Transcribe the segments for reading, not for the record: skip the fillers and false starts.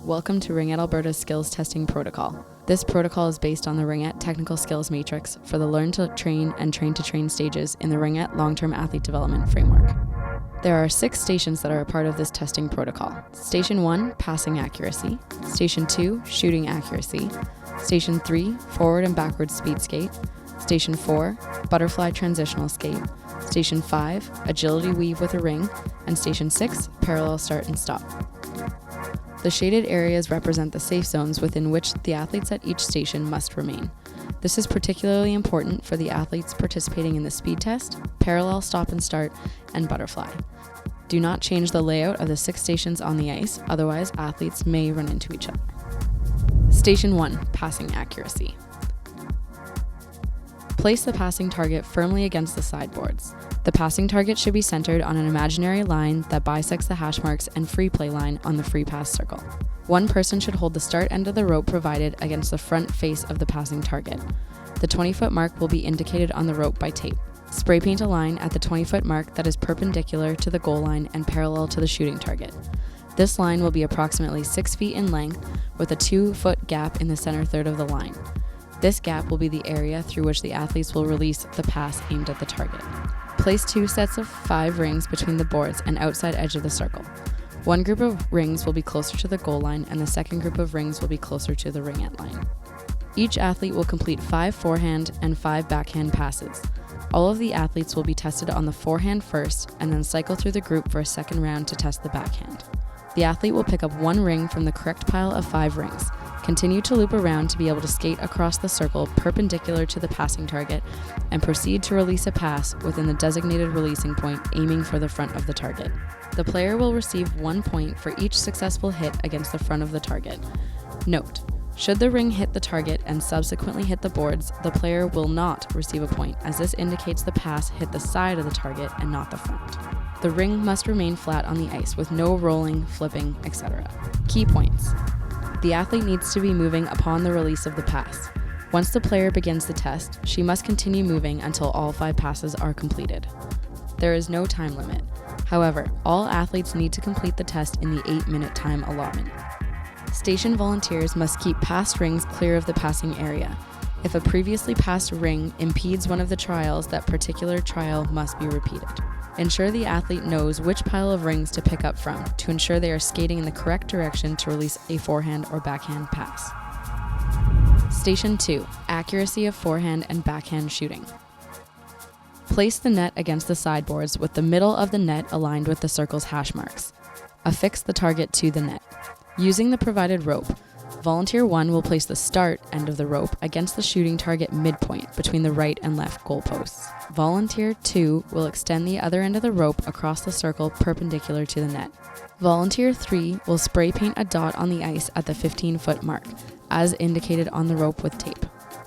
Welcome to Ringette Alberta's Skills Testing Protocol. This protocol is based on the Ringette Technical Skills Matrix for the Learn to Train and Train to Train stages in the Ringette Long-Term Athlete Development Framework. There are 6 stations that are a part of this testing protocol. Station 1, passing accuracy. Station 2, shooting accuracy. Station 3, forward and backward speed skate. Station 4, butterfly transitional skate. Station 5, agility weave with a ring. And Station 6, parallel start and stop. The shaded areas represent the safe zones within which the athletes at each station must remain. This is particularly important for the athletes participating in the speed test, parallel stop and start, and butterfly. Do not change the layout of the 6 stations on the ice, otherwise athletes may run into each other. Station 1, passing accuracy. Place the passing target firmly against the sideboards. The passing target should be centered on an imaginary line that bisects the hash marks and free play line on the free pass circle. One person should hold the start end of the rope provided against the front face of the passing target. The 20-foot mark will be indicated on the rope by tape. Spray paint a line at the 20-foot mark that is perpendicular to the goal line and parallel to the shooting target. This line will be approximately 6 feet in length with a 2-foot gap in the center third of the line. This gap will be the area through which the athletes will release the pass aimed at the target. Place 2 sets of 5 rings between the boards and outside edge of the circle. One group of rings will be closer to the goal line and the second group of rings will be closer to the ringette line. Each athlete will complete 5 forehand and 5 backhand passes. All of the athletes will be tested on the forehand first and then cycle through the group for a second round to test the backhand. The athlete will pick up 1 ring from the correct pile of 5 rings. Continue to loop around to be able to skate across the circle perpendicular to the passing target and proceed to release a pass within the designated releasing point aiming for the front of the target. The player will receive 1 point for each successful hit against the front of the target. Note: should the ring hit the target and subsequently hit the boards, the player will not receive a point, as this indicates the pass hit the side of the target and not the front. The ring must remain flat on the ice with no rolling, flipping, etc. Key points. The athlete needs to be moving upon the release of the pass. Once the player begins the test, she must continue moving until all 5 passes are completed. There is no time limit. However, all athletes need to complete the test in the 8-minute time allotment. Station volunteers must keep passed rings clear of the passing area. If a previously passed ring impedes one of the trials, that particular trial must be repeated. Ensure the athlete knows which pile of rings to pick up from to ensure they are skating in the correct direction to release a forehand or backhand pass. Station 2, accuracy of forehand and backhand shooting. Place the net against the sideboards with the middle of the net aligned with the circle's hash marks. Affix the target to the net. Using the provided rope, Volunteer 1 will place the start end of the rope against the shooting target midpoint between the right and left goalposts. Volunteer 2 will extend the other end of the rope across the circle perpendicular to the net. Volunteer 3 will spray paint a dot on the ice at the 15-foot mark, as indicated on the rope with tape.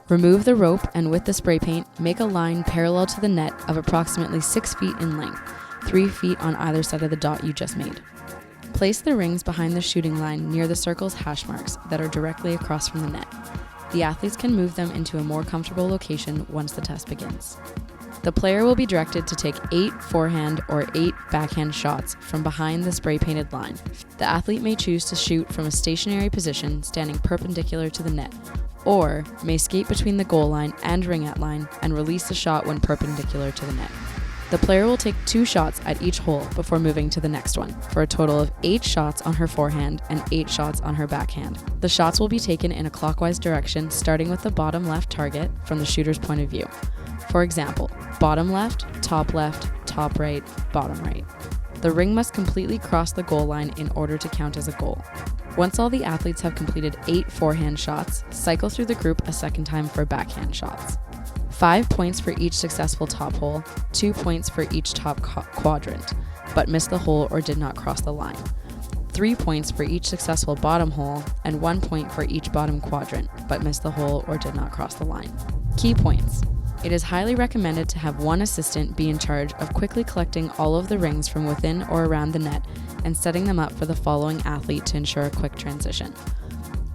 Remove the rope and with the spray paint, make a line parallel to the net of approximately 6 feet in length, 3 feet on either side of the dot you just made. Place the rings behind the shooting line near the circle's hash marks that are directly across from the net. The athletes can move them into a more comfortable location once the test begins. The player will be directed to take 8 forehand or 8 backhand shots from behind the spray-painted line. The athlete may choose to shoot from a stationary position standing perpendicular to the net, or may skate between the goal line and ringette line and release the shot when perpendicular to the net. The player will take 2 shots at each hole before moving to the next one, for a total of 8 shots on her forehand and 8 shots on her backhand. The shots will be taken in a clockwise direction, starting with the bottom left target from the shooter's point of view. For example, bottom left, top right, bottom right. The ring must completely cross the goal line in order to count as a goal. Once all the athletes have completed 8 forehand shots, cycle through the group a second time for backhand shots. 5 points for each successful top hole, 2 points for each top quadrant, but missed the hole or did not cross the line. 3 points for each successful bottom hole, and 1 point for each bottom quadrant, but missed the hole or did not cross the line. Key points. It is highly recommended to have one assistant be in charge of quickly collecting all of the rings from within or around the net and setting them up for the following athlete to ensure a quick transition.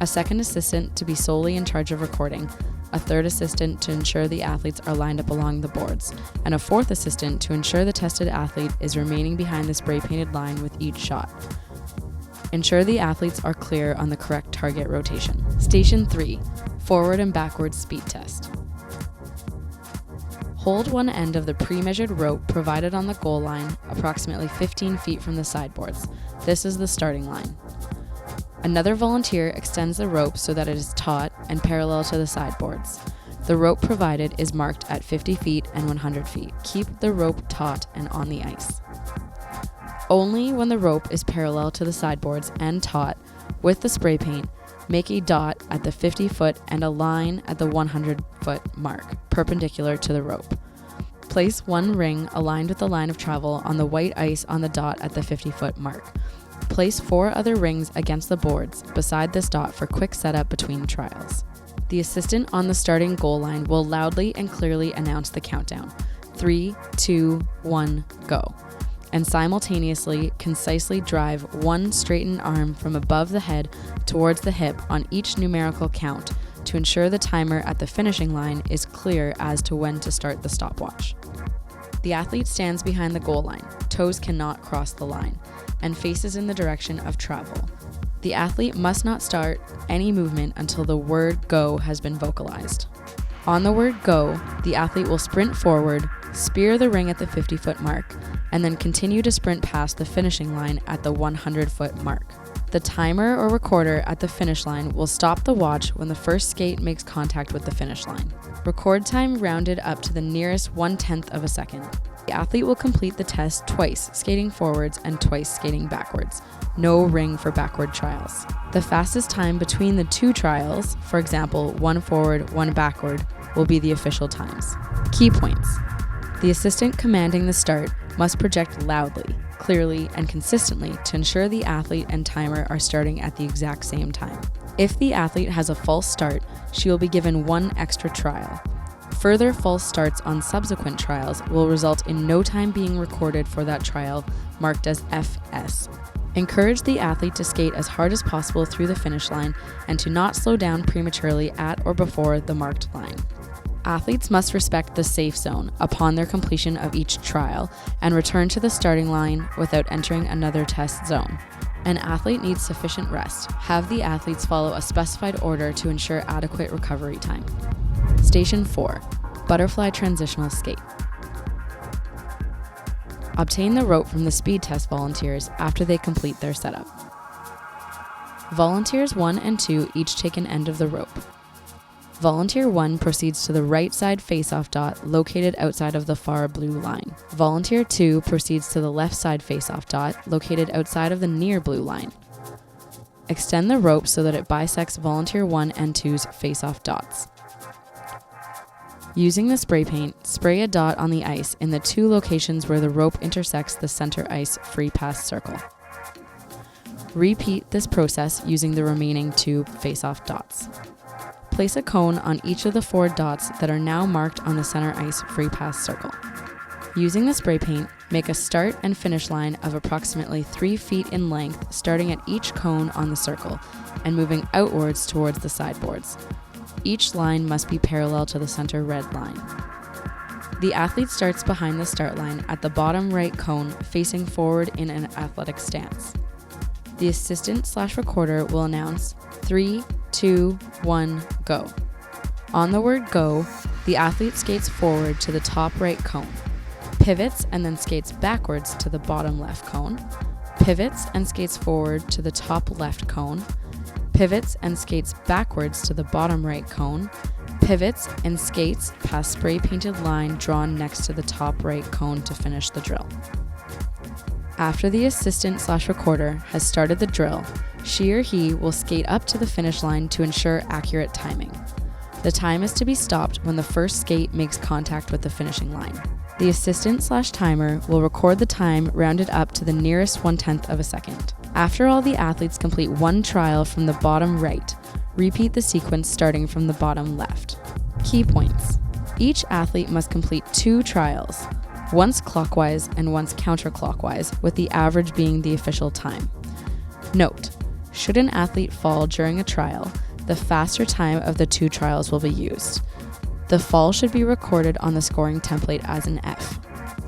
A second assistant to be solely in charge of recording, a third assistant to ensure the athletes are lined up along the boards, and a fourth assistant to ensure the tested athlete is remaining behind the spray-painted line with each shot. Ensure the athletes are clear on the correct target rotation. Station 3. Forward and backward speed test. Hold one end of the pre-measured rope provided on the goal line approximately 15 feet from the sideboards. This is the starting line. Another volunteer extends the rope so that it is taut and parallel to the sideboards. The rope provided is marked at 50 feet and 100 feet. Keep the rope taut and on the ice. Only when the rope is parallel to the sideboards and taut, with the spray paint, make a dot at the 50-foot and a line at the 100-foot mark, perpendicular to the rope. Place one ring aligned with the line of travel on the white ice on the dot at the 50-foot mark. Place 4 other rings against the boards beside this dot for quick setup between trials. The assistant on the starting goal line will loudly and clearly announce the countdown, 3, 2, 1, go, and simultaneously, concisely drive one straightened arm from above the head towards the hip on each numerical count to ensure the timer at the finishing line is clear as to when to start the stopwatch. The athlete stands behind the goal line, toes cannot cross the line, and faces in the direction of travel. The athlete must not start any movement until the word go has been vocalized. On the word go, the athlete will sprint forward, spear the ring at the 50-foot mark, and then continue to sprint past the finishing line at the 100-foot mark. The timer or recorder at the finish line will stop the watch when the first skate makes contact with the finish line. Record time rounded up to the nearest 1/10 of a second. The athlete will complete the test twice skating forwards and twice skating backwards. No ring for backward trials. The fastest time between the 2 trials, for example, 1 forward, 1 backward, will be the official times. Key points. The assistant commanding the start must project loudly, clearly, and consistently to ensure the athlete and timer are starting at the exact same time. If the athlete has a false start, she will be given 1 extra trial. Further false starts on subsequent trials will result in no time being recorded for that trial, marked as FS. Encourage the athlete to skate as hard as possible through the finish line and to not slow down prematurely at or before the marked line. Athletes must respect the safe zone upon their completion of each trial and return to the starting line without entering another test zone. An athlete needs sufficient rest. Have the athletes follow a specified order to ensure adequate recovery time. Station 4. Butterfly transitional skate. Obtain the rope from the speed test volunteers after they complete their setup. Volunteers 1 and 2 each take an end of the rope. Volunteer 1 proceeds to the right side face-off dot located outside of the far blue line. Volunteer 2 proceeds to the left side face-off dot located outside of the near blue line. Extend the rope so that it bisects Volunteer 1 and 2's face-off dots. Using the spray paint, spray a dot on the ice in the 2 locations where the rope intersects the center ice free pass circle. Repeat this process using the remaining 2 face-off dots. Place a cone on each of the 4 dots that are now marked on the center ice free pass circle. Using the spray paint, make a start and finish line of approximately 3 feet in length, starting at each cone on the circle and moving outwards towards the sideboards. Each line must be parallel to the center red line. The athlete starts behind the start line at the bottom right cone, facing forward in an athletic stance. The assistant/recorder will announce 3, 2, 1, go. On the word go, the athlete skates forward to the top right cone, pivots and then skates backwards to the bottom left cone, pivots and skates forward to the top left cone, pivots and skates backwards to the bottom right cone, pivots and skates past spray painted line drawn next to the top right cone to finish the drill. After the assistant/recorder has started the drill, she or he will skate up to the finish line to ensure accurate timing. The time is to be stopped when the first skate makes contact with the finishing line. The assistant/timer will record the time rounded up to the nearest 1/10 of a second. After all the athletes complete 1 trial from the bottom right, repeat the sequence starting from the bottom left. Key points. Each athlete must complete 2 trials, once clockwise and once counterclockwise, with the average being the official time. Note, should an athlete fall during a trial, the faster time of the 2 trials will be used. The fall should be recorded on the scoring template as an F.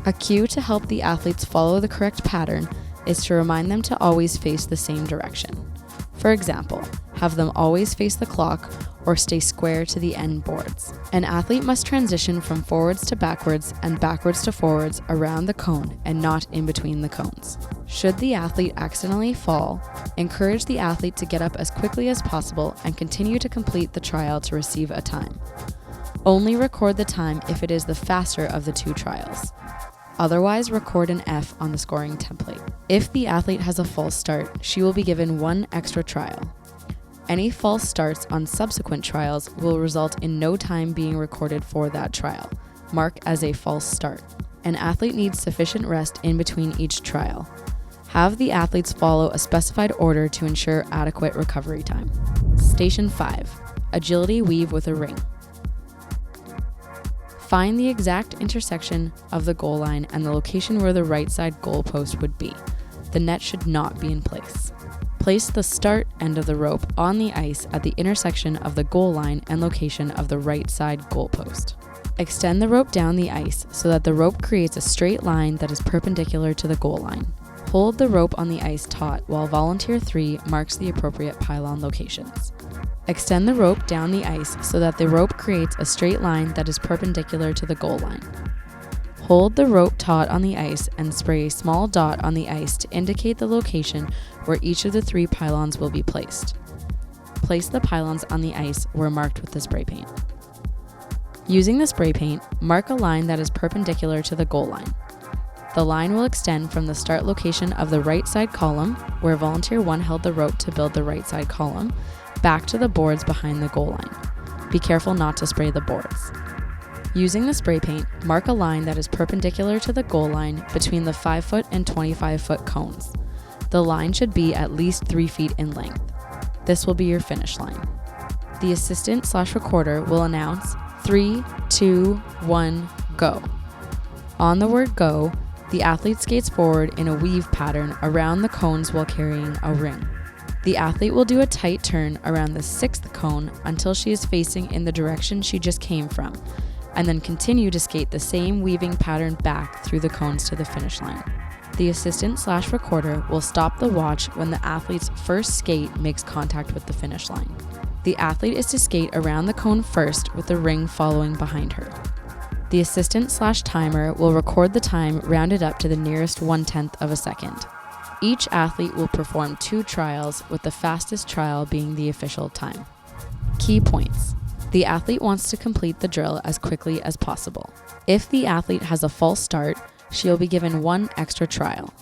A cue to help the athletes follow the correct pattern is to remind them to always face the same direction. For example, have them always face the clock or stay square to the end boards. An athlete must transition from forwards to backwards and backwards to forwards around the cone and not in between the cones. Should the athlete accidentally fall, encourage the athlete to get up as quickly as possible and continue to complete the trial to receive a time. Only record the time if it is the faster of the two trials. Otherwise, record an F on the scoring template. If the athlete has a false start, she will be given one extra trial. Any false starts on subsequent trials will result in no time being recorded for that trial. Mark as a false start. An athlete needs sufficient rest in between each trial. Have the athletes follow a specified order to ensure adequate recovery time. Station 5. Agility weave with a ring. Find the exact intersection of the goal line and the location where the right side goal post would be. The net should not be in place. Place the start end of the rope on the ice at the intersection of the goal line and location of the right side goal post. Extend the rope down the ice so that the rope creates a straight line that is perpendicular to the goal line. Hold the rope on the ice taut while volunteer 3 marks the appropriate pylon locations. Extend the rope down the ice so that the rope creates a straight line that is perpendicular to the goal line. Hold the rope taut on the ice and spray a small dot on the ice to indicate the location where each of the 3 pylons will be placed. Place the pylons on the ice where marked with the spray paint. Using the spray paint, mark a line that is perpendicular to the goal line. The line will extend from the start location of the right side column, where volunteer 1 held the rope to build the right side column, back to the boards behind the goal line. Be careful not to spray the boards. Using the spray paint, mark a line that is perpendicular to the goal line between the 5-foot and 25-foot cones. The line should be at least 3 feet in length. This will be your finish line. The assistant/recorder will announce 3, 2, 1, go. On the word go, the athlete skates forward in a weave pattern around the cones while carrying a ring. The athlete will do a tight turn around the 6th cone until she is facing in the direction she just came from, and then continue to skate the same weaving pattern back through the cones to the finish line. The assistant/recorder will stop the watch when the athlete's first skate makes contact with the finish line. The athlete is to skate around the cone first with the ring following behind her. The assistant/timer will record the time rounded up to the nearest 1/10 of a second. Each athlete will perform 2 trials, with the fastest trial being the official time. Key points. The athlete wants to complete the drill as quickly as possible. If the athlete has a false start, she will be given 1 extra trial.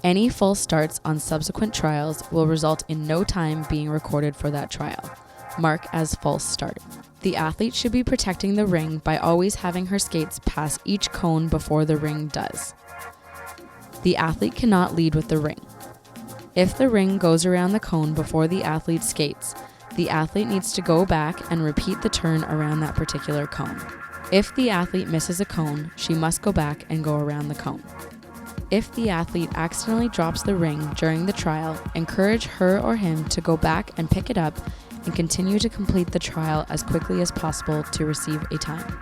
Any false starts on subsequent trials will result in no time being recorded for that trial. Mark as false start. The athlete should be protecting the ring by always having her skates pass each cone before the ring does. The athlete cannot lead with the ring. If the ring goes around the cone before the athlete skates, the athlete needs to go back and repeat the turn around that particular cone. If the athlete misses a cone, she must go back and go around the cone. If the athlete accidentally drops the ring during the trial, encourage her or him to go back and pick it up and continue to complete the trial as quickly as possible to receive a time.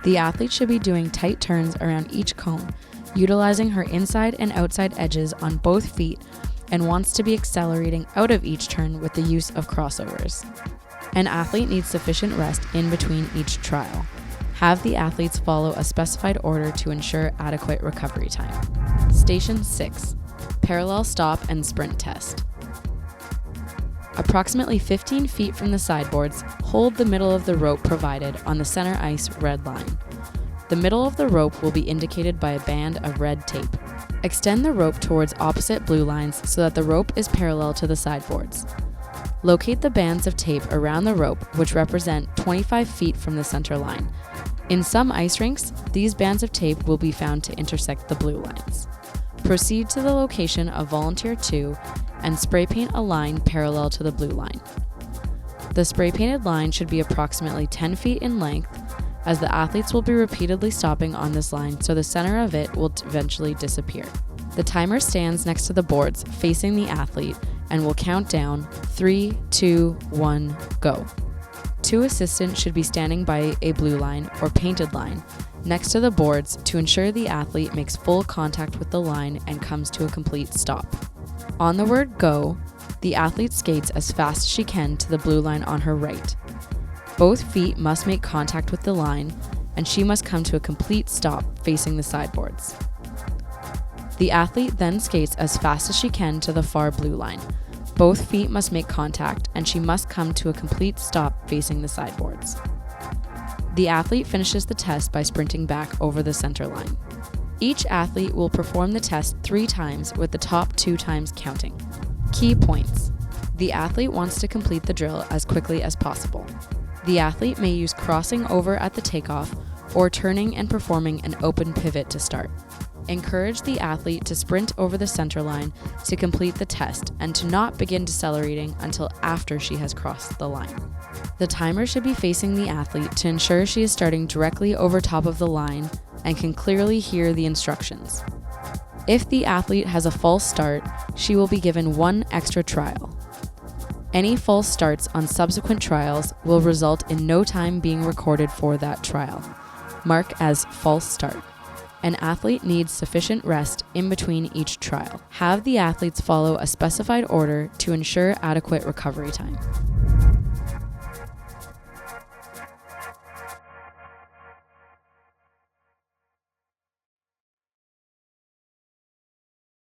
The athlete should be doing tight turns around each cone, utilizing her inside and outside edges on both feet, and wants to be accelerating out of each turn with the use of crossovers. An athlete needs sufficient rest in between each trial. Have the athletes follow a specified order to ensure adequate recovery time. Station 6. Parallel stop and sprint test. Approximately 15 feet from the sideboards, hold the middle of the rope provided on the center ice red line. The middle of the rope will be indicated by a band of red tape. Extend the rope towards opposite blue lines so that the rope is parallel to the sideboards. Locate the bands of tape around the rope, which represent 25 feet from the center line. In some ice rinks, these bands of tape will be found to intersect the blue lines. Proceed to the location of Volunteer 2 and spray paint a line parallel to the blue line. The spray painted line should be approximately 10 feet in length, as the athletes will be repeatedly stopping on this line, so the center of it will eventually disappear. The timer stands next to the boards facing the athlete and will count down 3, 2, 1, go. 2 assistants should be standing by a blue line or painted line, next to the boards to ensure the athlete makes full contact with the line and comes to a complete stop. On the word go, the athlete skates as fast as she can to the blue line on her right. Both feet must make contact with the line, and she must come to a complete stop facing the sideboards. The athlete then skates as fast as she can to the far blue line. Both feet must make contact, and she must come to a complete stop facing the sideboards. The athlete finishes the test by sprinting back over the center line. Each athlete will perform the test 3 times, with the top 2 times counting. Key points. The athlete wants to complete the drill as quickly as possible. The athlete may use crossing over at the takeoff or turning and performing an open pivot to start. Encourage the athlete to sprint over the center line to complete the test and to not begin decelerating until after she has crossed the line. The timer should be facing the athlete to ensure she is starting directly over top of the line and can clearly hear the instructions. If the athlete has a false start, she will be given 1 extra trial. Any false starts on subsequent trials will result in no time being recorded for that trial. Mark as false start. An athlete needs sufficient rest in between each trial. Have the athletes follow a specified order to ensure adequate recovery time.